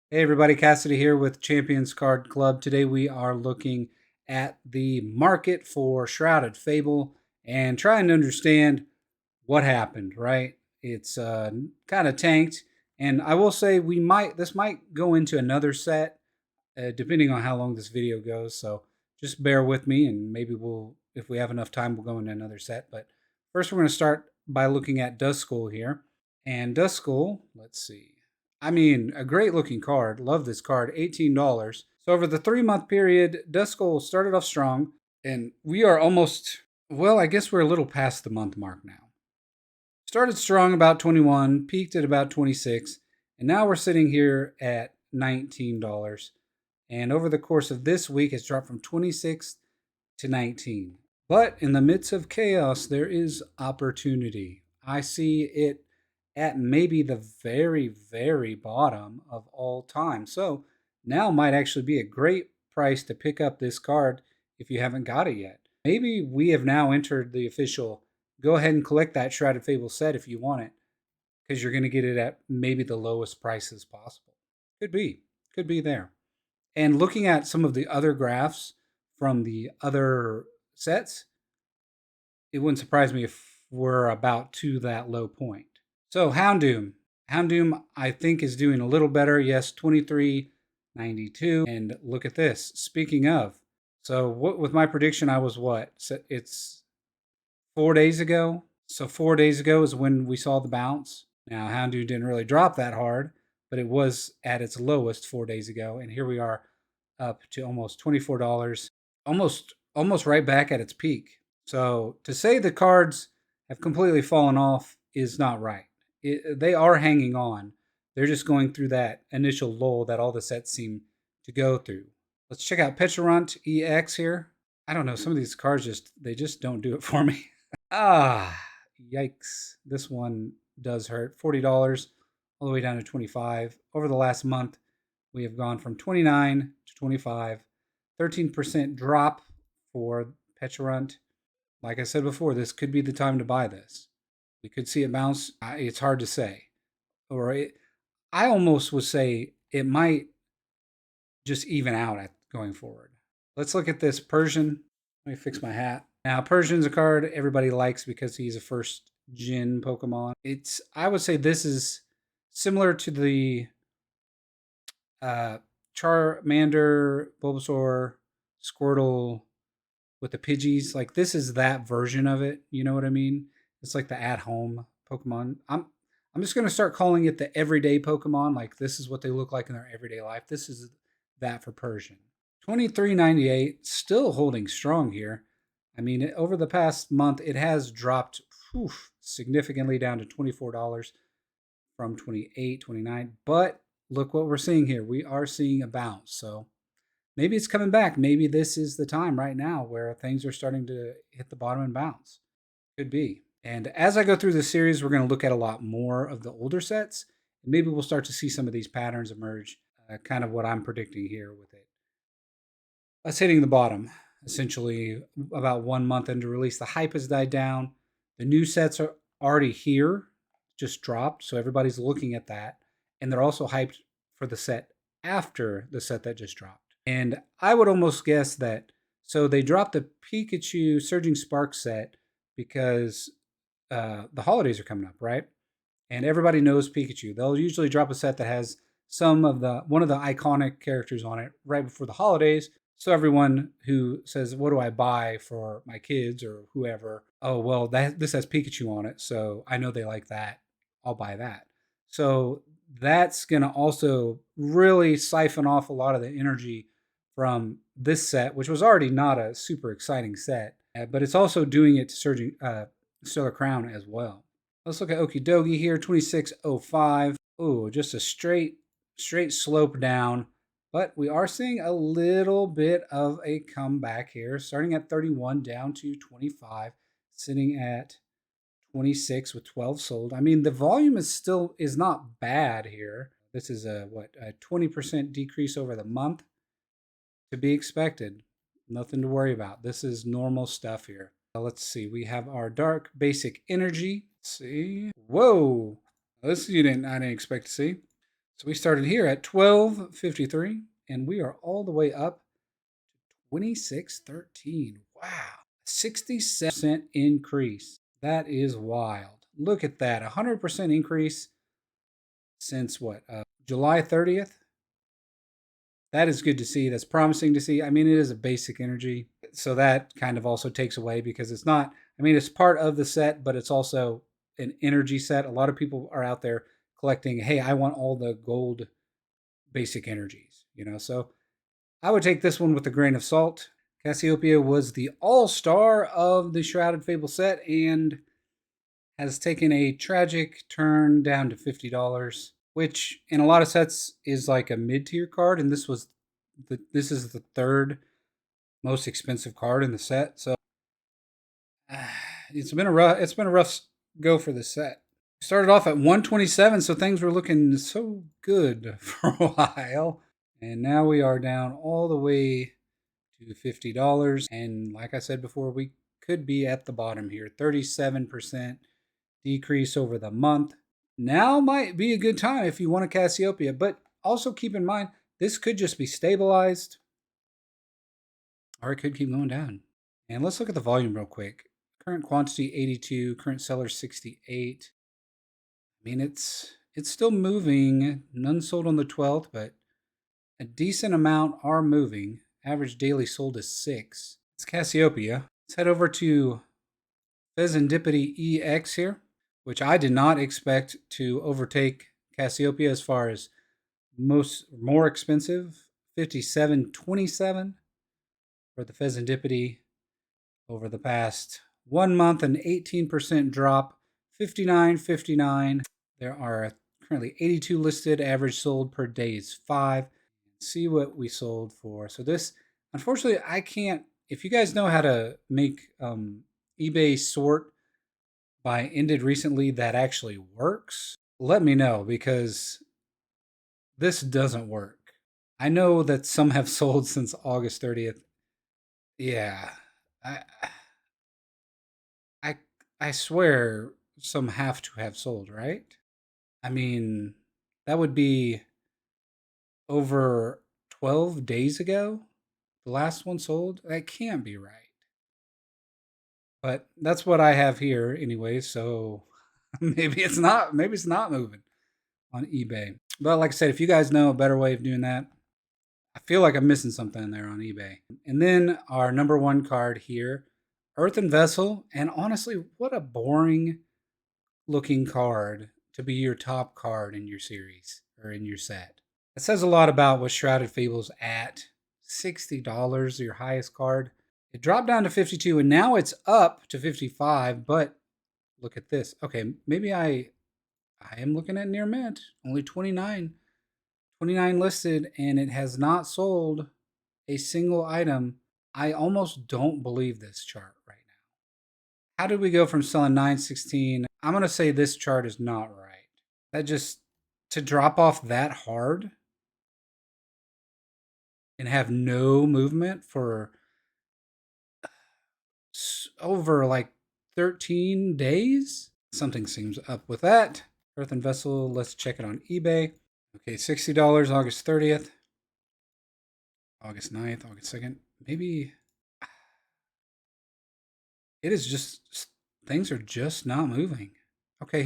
Hey everybody, Cassidy here with Champions Card Club. Today we are looking at the market for Shrouded Fable and trying to understand what happened, right? It's kind of tanked, and I will say this might go into another set depending on how long this video goes. So just bear with me, and maybe if we have enough time, we'll go into another set. But first, we're going to start by looking at Duskull here. And Duskull, let's see. I mean, a great looking card. Love this card. $18. So over the 3 month period, Duskull started off strong, and we are almost, well, I guess we're a little past the month mark now. Started strong about 21, peaked at about 26, and now we're sitting here at $19. And over the course of this week, it's dropped from 26 to 19. But in the midst of chaos, there is opportunity. I see it at maybe the very, very bottom of all time. So now might actually be a great price to pick up this card if you haven't got it yet. Maybe we have now entered the official go ahead and collect that Shrouded Fable set if you want it, because you're going to get it at maybe the lowest prices possible. Could be. Could be there. And looking at some of the other graphs from the other sets, it wouldn't surprise me if we're about to that low point. So Houndoom. Houndoom, I think, is doing a little better. Yes, 23.92. And look at this. Speaking of, so what with my prediction, I was what? So it's 4 days ago. So 4 days ago is when we saw the bounce. Now Houndoom didn't really drop that hard, but it was at its lowest 4 days ago. And here we are up to almost $24, almost right back at its peak. So to say the cards have completely fallen off is not right. They are hanging on. They're just going through that initial lull that all the sets seem to go through. Let's check out Pecharunt EX here. I don't know, some of these cards just don't do it for me. Yikes. This one does hurt. $40 all the way down to 25. Over the last month, we have gone from 29 to 25, 13% drop for Pecharunt. Like I said before, this could be the time to buy this. We could see it bounce. It's hard to say. I almost would say it might just even out at going forward. Let's look at this Persian. Let me fix my hat. Now, Persian's a card everybody likes because he's a first gen Pokemon. I would say this is similar to the Charmander, Bulbasaur, Squirtle with the Pidgeys. Like this is that version of it. You know what I mean? It's like the at-home Pokemon. I'm just gonna start calling it the everyday Pokemon. Like this is what they look like in their everyday life. This is that for Persian. 23.98, still holding strong here. I mean, over the past month, it has dropped significantly down to $24 from 28, 29. But look what we're seeing here. We are seeing a bounce. So maybe it's coming back. Maybe this is the time right now where things are starting to hit the bottom and bounce. Could be. And as I go through this series, we're going to look at a lot more of the older sets. And maybe we'll start to see some of these patterns emerge, kind of what I'm predicting here with it. Us hitting the bottom, essentially about 1 month into release. The hype has died down. The new sets are already here, just dropped. So everybody's looking at that. And they're also hyped for the set after the set that just dropped. And I would almost guess that, so they dropped the Pikachu Surging Spark set because the holidays are coming up, right? And everybody knows Pikachu. They'll usually drop a set that has one of the iconic characters on it right before the holidays. So everyone who says, "What do I buy for my kids or whoever?" Oh, well, this has Pikachu on it, so I know they like that. I'll buy that. So that's gonna also really siphon off a lot of the energy from this set, which was already not a super exciting set, but it's also doing it to Surging Stellar Crown as well. Let's look at Okidogi here, 26.05. Oh, just a straight slope down. But we are seeing a little bit of a comeback here, starting at 31 down to 25, sitting at 26 with 12 sold. I mean, the volume is not bad here. This is a 20% decrease over the month to be expected. Nothing to worry about. This is normal stuff here. Let's see. We have our dark basic energy. Let's see. Whoa. This I didn't expect to see. So we started here at 12.53, and we are all the way up to 26.13. Wow. 67% increase. That is wild. Look at that. 100% increase since what? July 30th? That is good to see. That's promising to see. I mean, it is a basic energy. So that kind of also takes away because it's not, I mean, it's part of the set, but it's also an energy set. A lot of people are out there collecting, hey, I want all the gold basic energies. So I would take this one with a grain of salt. Cassiopeia was the all star of the Shrouded Fable set and has taken a tragic turn down to $50, which in a lot of sets is like a mid tier card, and this is the third most expensive card in the set. So it's been a rough go for the set. Started off at 127, so things were looking so good for a while. And now we are down all the way to $50. And like I said before, we could be at the bottom here. 37% decrease over the month. Now might be a good time if you want a Cassiopeia, but also keep in mind this could just be stabilized or it could keep going down. And let's look at the volume real quick. Current quantity 82, current seller 68. I mean, it's still moving. None sold on the 12th, but a decent amount are moving. Average daily sold is 6. It's Cassiopeia. Let's head over to Pheasantipity EX here, which I did not expect to overtake Cassiopeia as far as more expensive. 57.27 for the Pheasantipity over the past 1 month, an 18% drop. 59.59. There are currently 82 listed. Average sold per day is 5. See what we sold for. So this, unfortunately, I can't. If you guys know how to make eBay sort by ended recently that actually works, let me know because this doesn't work. I know that some have sold since August 30th. Yeah, I I I swear some have to have sold, right? I mean, that would be over 12 days ago. The last one sold. That can't be right. But that's what I have here anyway, so maybe it's not moving on eBay. But like I said, if you guys know a better way of doing that, I feel like I'm missing something there on eBay. And then our number one card here, Earthen Vessel. And honestly, what a boring looking card to be your top card in your series or in your set. It says a lot about what Shrouded Fable's at. $60, your highest card. It dropped down to 52 and now it's up to 55, but look at this. Okay, maybe I am looking at near mint. Only 29 listed and it has not sold a single item. I almost don't believe this chart right now. How did we go from selling 916? I'm going to say this chart is not right. That just to drop off that hard and have no movement for over like 13 days? Something seems up with that. Earthen Vessel, let's check it on eBay. Okay, $60 August 30th, August 9th, August 2nd. Maybe it is just, things are just not moving. Okay,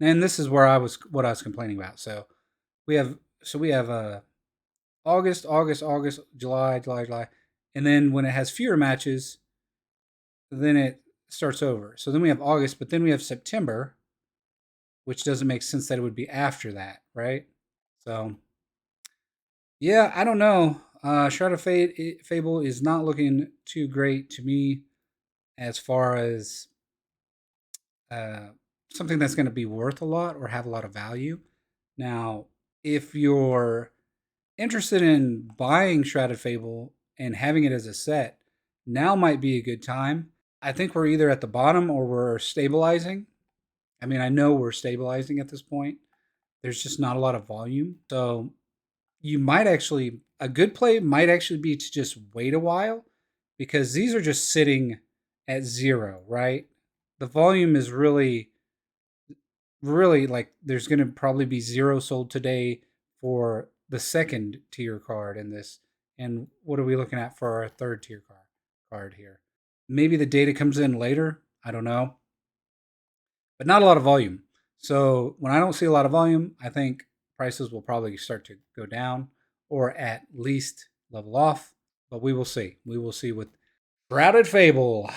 and this is what I was complaining about. So we have, August, July. And then when it has fewer matches, then it starts over. So then we have August, but then we have September, which doesn't make sense that it would be after that, right? So, yeah, I don't know. Shroud of Fable is not looking too great to me as far as uh, something that's going to be worth a lot or have a lot of value. Now, if you're interested in buying Shrouded Fable and having it as a set, now might be a good time. I think we're either at the bottom or we're stabilizing. I mean, I know we're stabilizing at this point. There's just not a lot of volume. So you might actually, a good play might actually be to just wait a while because these are just sitting at 0, right? The volume is really, really like there's going to probably be 0 sold today, for the second tier card in this. And what are we looking at for our third tier card here? Maybe the data comes in later. I don't know. But not a lot of volume. So when I don't see a lot of volume, I think prices will probably start to go down or at least level off. But we will see. We will see with Shrouded Fable.